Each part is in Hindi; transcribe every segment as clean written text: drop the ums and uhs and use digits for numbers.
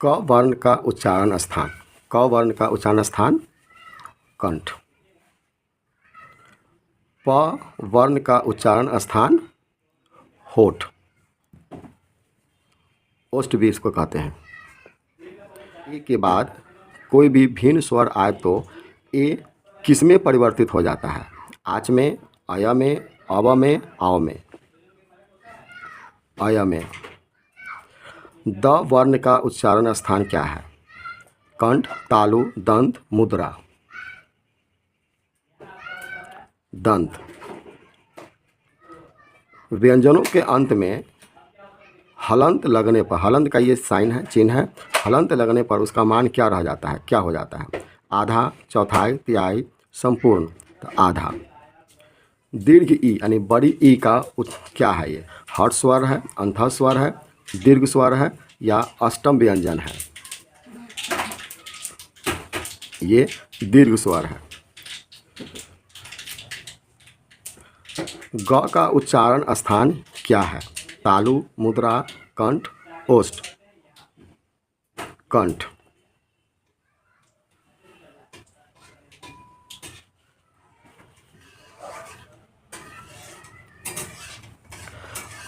क वर्ण का उच्चारण स्थान, क वर्ण का उच्चारण स्थान कंठ। प वर्ण का उच्चारण स्थान होठ, ओष्ठ भी इसको कहते हैं। ए के बाद कोई भी भिन्न स्वर आए तो ए किस में परिवर्तित हो जाता है? आच में, अय में, अव में, आव में। अय में। द वर्ण का उच्चारण स्थान क्या है? कंठ, तालु, दंत, मुद्रा। दंत। व्यंजनों के अंत में हलंत लगने पर, हलंत का ये साइन है, चिन्ह है, हलंत लगने पर उसका मान क्या रह जाता है, क्या हो जाता है? आधा, चौथाई, तिहाई, संपूर्ण। तो आधा। दीर्घ ई यानी बड़ी ई का क्या है? ये हर्ष स्वर है, अंतः स्वर है, दीर्घ स्वर है या अष्टम व्यंजन है? ये दीर्घ स्वर है। ग का उच्चारण स्थान क्या है? तालु, मुद्रा, कंठ, ओष्ठ। कंठ।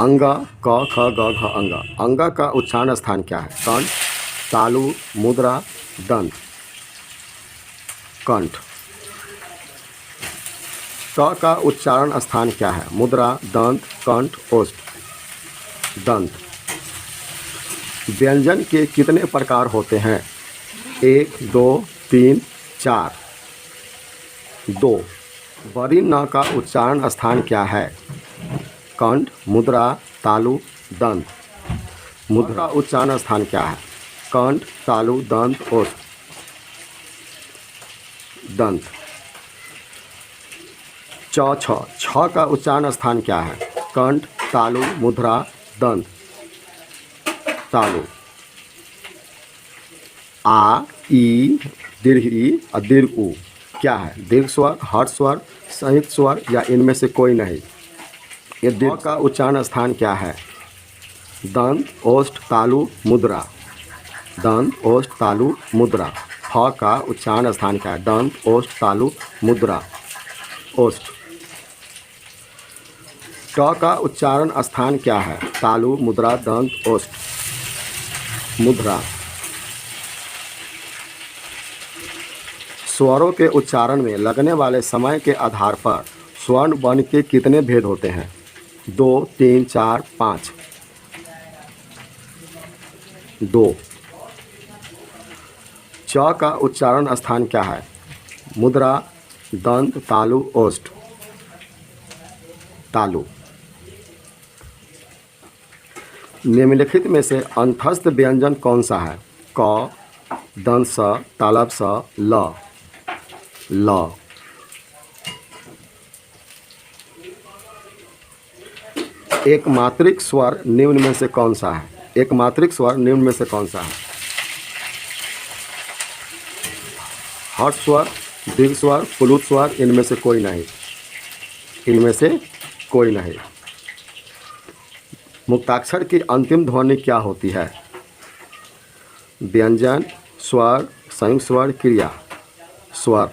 अंग, क ख ग घ अंग। अंग का उच्चारण स्थान क्या है? कंठ, तालु, मुद्रा, दंत। कंठ। क का उच्चारण स्थान क्या है? मुद्रा, दंत, कंठ, ओष्ठ। दंत। व्यंजन के कितने प्रकार होते हैं? 1, 2, 3, 4। 2। बड़ी न का उच्चारण स्थान क्या है? कंठ, मुद्रा, तालु, दंत। मुद्रा का उच्चारण स्थान क्या है? कंठ, तालु, दंत, ओष्ठ। दंत। च छ, छ का उच्चारण स्थान क्या है? कंठ, तालु, मुद्रा, दंत। तालु। आ, ई, दीर्घ ई और दीर्घ उ क्या है? दीर्घ स्वर, हर्ष स्वर, संयुक्त स्वर या इनमें से कोई नहीं? ये दीर्घ का उच्चारण स्थान क्या है? दंत, ओष्ठ, तालु, मुद्रा। दंत, ओष्ठ, तालु, मुद्रा। ह का उच्चारण स्थान क्या है? दंत, ओष्ठ, तालु, मुद्रा, ओष्ठ। ट का उच्चारण स्थान क्या है? तालु, मुद्रा, दंत, ओष्ठ। मुद्रा। स्वरों के उच्चारण में लगने वाले समय के आधार पर स्वर्ण वर्ण के कितने भेद होते हैं? 2, 3, 4, 5। 2। च का उच्चारण स्थान क्या है? मुद्रा, दंत, तालु, ओष्ठ। तालु। निम्नलिखित में से अंतस्थ व्यंजन कौन सा है? क, दंत स, तालब स, ल। ल। एक मात्रिक स्वर निम्न में से कौन सा है? एक मात्रिक स्वर निम्न में से कौन सा है? हर्ष स्वर, दीर्घ स्वर, प्लुत स्वर, इनमें से कोई नहीं? इनमें से कोई नहीं। मुक्ताक्षर की अंतिम ध्वनि क्या होती है? व्यंजन, स्वर, संयुक्त स्वर, क्रिया। स्वर।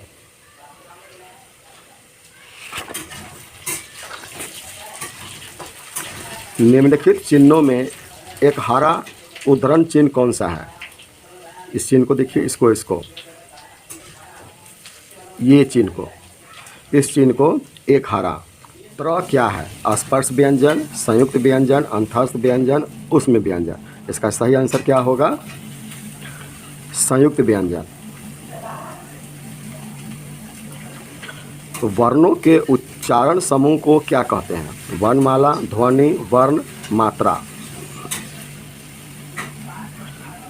निम्नलिखित चिन्हों में एक हरा उद्धरण चिन्ह कौन सा है? इस चिन्ह को देखिए, इसको ये चिन्ह को, इस चिन्ह को एक हरा। त्र क्या है? स्पर्श व्यंजन, संयुक्त व्यंजन, अंतस्थ व्यंजन, उष्म व्यंजन। इसका सही आंसर क्या होगा? संयुक्त व्यंजन। तो वर्णों के उच्चारण समूह को क्या कहते हैं? वर्णमाला, ध्वनि, वर्ण, मात्रा।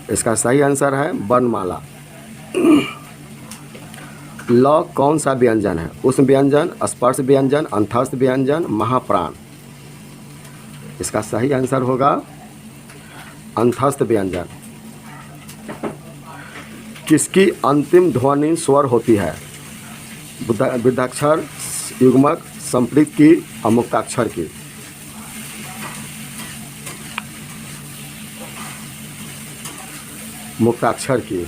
इसका सही आंसर है वर्णमाला। ल कौन सा व्यंजन है? उष्म व्यंजन, स्पर्श व्यंजन, अंतस्थ व्यंजन, महाप्राण। इसका सही आंसर होगा अंतस्थ व्यंजन। किसकी अंतिम ध्वनि स्वर होती है? वृद्धाक्षर, युग्मक, संपृक्त की और मुक्ताक्षर की। मुक्ताक्षर की।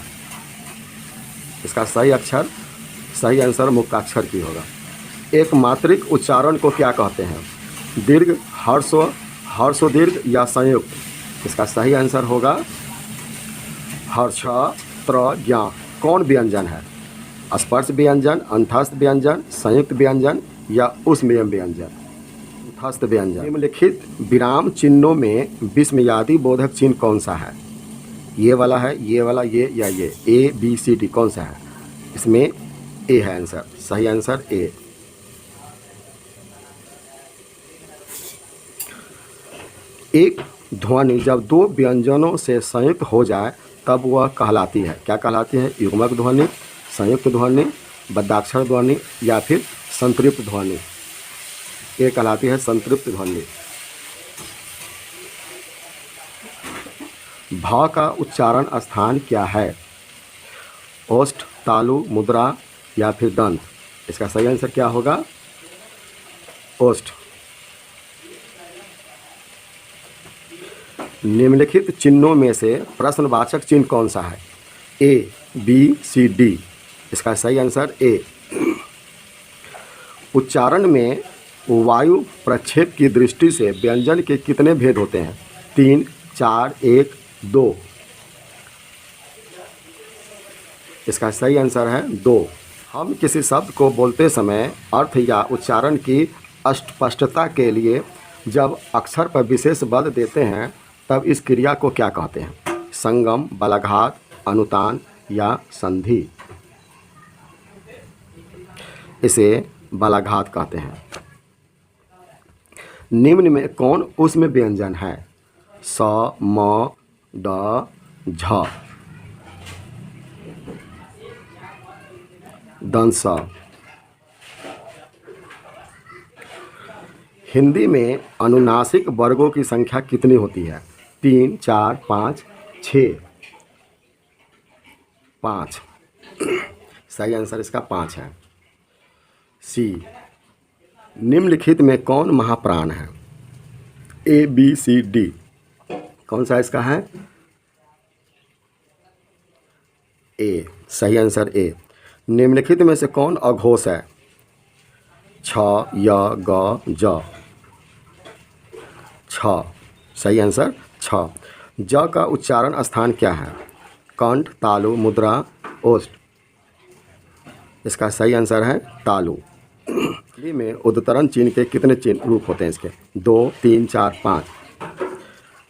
इसका सही आंसर मुक्ताक्षर की होगा। एक मात्रिक उच्चारण को क्या कहते हैं? दीर्घ, हर्स्व दीर्घ या संयुक्त? इसका सही आंसर होगा हर्ष, त्र, ज्ञ। कौन व्यंजन है? स्पर्श व्यंजन, अंतस्थ व्यंजन, संयुक्त व्यंजन या उष्मीय व्यंजन? अंतस्थ व्यंजन। निम्नलिखित विराम चिन्हों में विस्मयादि बोधक चिन्ह कौन सा है? ये वाला है, ये वाला, ये या ये? ए, बी, सी, डी कौन सा है? इसमें ए है आंसर। सही आंसर ए। एक ध्वनि जब दो व्यंजनों से संयुक्त हो जाए तब वह कहलाती है, क्या कहलाती है? युग्मक ध्वनि, संयुक्त ध्वनि, बद्धाक्षर ध्वनि या फिर संतृप्त ध्वनि? ये कहलाती है संतृप्त ध्वनि। भ का उच्चारण स्थान क्या है? ओष्ठ, तालु, मुद्रा या फिर दंत? इसका सही आंसर क्या होगा? ओष्ठ। निम्नलिखित चिन्हों में से प्रश्नवाचक चिन्ह कौन सा है? ए, बी, सी, डी? इसका सही आंसर ए। उच्चारण में वायु प्रक्षेप की दृष्टि से व्यंजन के कितने भेद होते हैं? 3, 4, 1, 2? इसका सही आंसर है 2। हम किसी शब्द को बोलते समय अर्थ या उच्चारण की अस्पष्टता के लिए जब अक्षर पर विशेष बल देते हैं तब इस क्रिया को क्या कहते हैं? संगम, बलाघात, अनुतान या संधि? इसे बलाघात कहते हैं। निम्न में कौन उष्म व्यंजन है? स, म, ड, झ? दंत स। हिंदी में अनुनासिक वर्गों की संख्या कितनी होती है? 3, 4, 5, 6? 5। सही आंसर इसका 5 है। सी। निम्नलिखित में कौन महाप्राण है? ए, बी, सी, डी? कौन सा इसका है? ए। सही आंसर ए। निम्नलिखित में से कौन अघोष है? छ, य, ग, ज? छ। सही आंसर छ। ज का उच्चारण स्थान क्या है? कंठ, तालु, मुद्रा, ओष्ठ? इसका सही आंसर है तालु। हिंदी में उद्धरण चिन्ह के कितने चिन्ह रूप होते हैं इसके? 2, 3, 4, 5?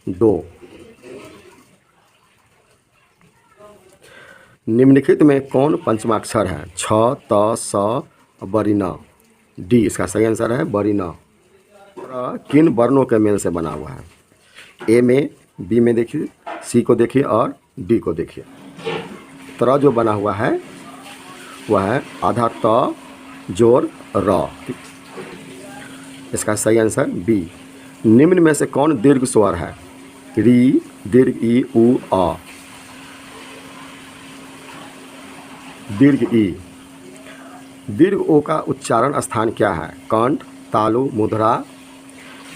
2। निम्नलिखित में कौन पंचमाक्षर है? छ, त, स, बरिन? डी। इसका सही आंसर है बरिन। किन वर्णों के मेल से बना हुआ है? ए में, बी में देखिए, सी को देखिए और डी को देखिए। त्र जो बना हुआ है वह है आधा त जोड़ र। इसका सही आंसर बी। निम्न में से कौन दीर्घ स्वर है? री, दीर्घ ई, उ, आ? दीर्घ ई। दीर्घ ओ का उच्चारण स्थान क्या है? कंठ, तालु, मुद्रा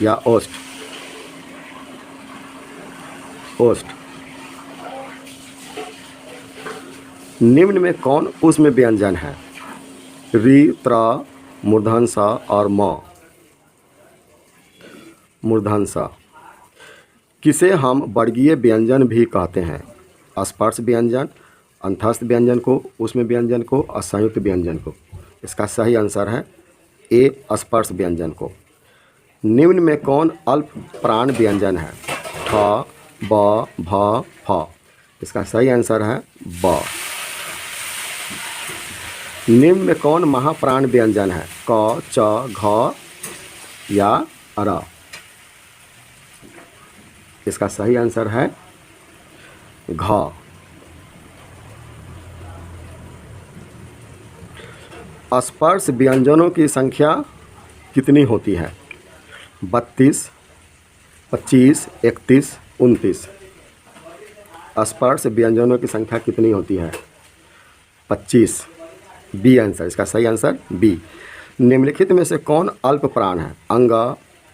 या ओष्ठ? ओष्ठ। निम्न में कौन उष्म व्यंजन है? री, त्र, मूर्धन स और म? मूर्धन स। किसे हम वर्गीय व्यंजन भी कहते हैं? स्पर्श व्यंजन, अंतस्थ व्यंजन को, उष्म व्यंजन को और संयुक्त व्यंजन को? इसका सही आंसर है ए, स्पर्श व्यंजन को। निम्न में कौन अल्प प्राण व्यंजन है? ठ, ब, भ, फ? इसका सही आंसर है ब। निम्न में कौन महाप्राण व्यंजन है? क, च, घ या र? इसका सही आंसर है घ। स्पर्श व्यंजनों की संख्या कितनी होती है? 32, 25, 31, 29? स्पर्श व्यंजनों की संख्या कितनी होती है? 25। बी आंसर, इसका सही आंसर बी। निम्नलिखित में से कौन अल्प प्राण है? अंग,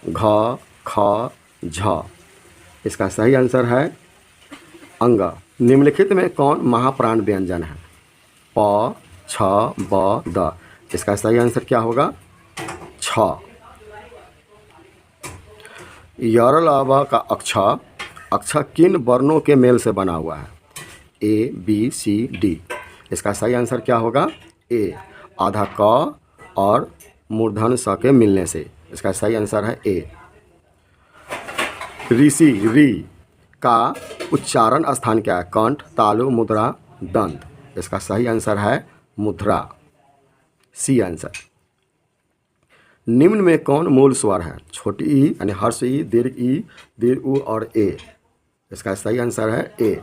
घ, ख, झ? इसका सही आंसर है अंग। निम्नलिखित में कौन महाप्राण व्यंजन है? प, छ, ब, द। इसका सही आंसर क्या होगा? छ। यरलव का अक्षर किन वर्णों के मेल से बना हुआ है? ए, बी, सी, डी। इसका सही आंसर क्या होगा? ए, आधा क और मूर्धन स के मिलने से। इसका सही आंसर है ए। ऋषि री का उच्चारण स्थान क्या है? कंठ, तालु, मुद्रा, दंत। इसका सही आंसर है मुद्रा, सी आंसर। निम्न में कौन मूल स्वर है? छोटी ई यानी हर्ष ई, दीर्घ उ और ए। इसका सही आंसर है ए।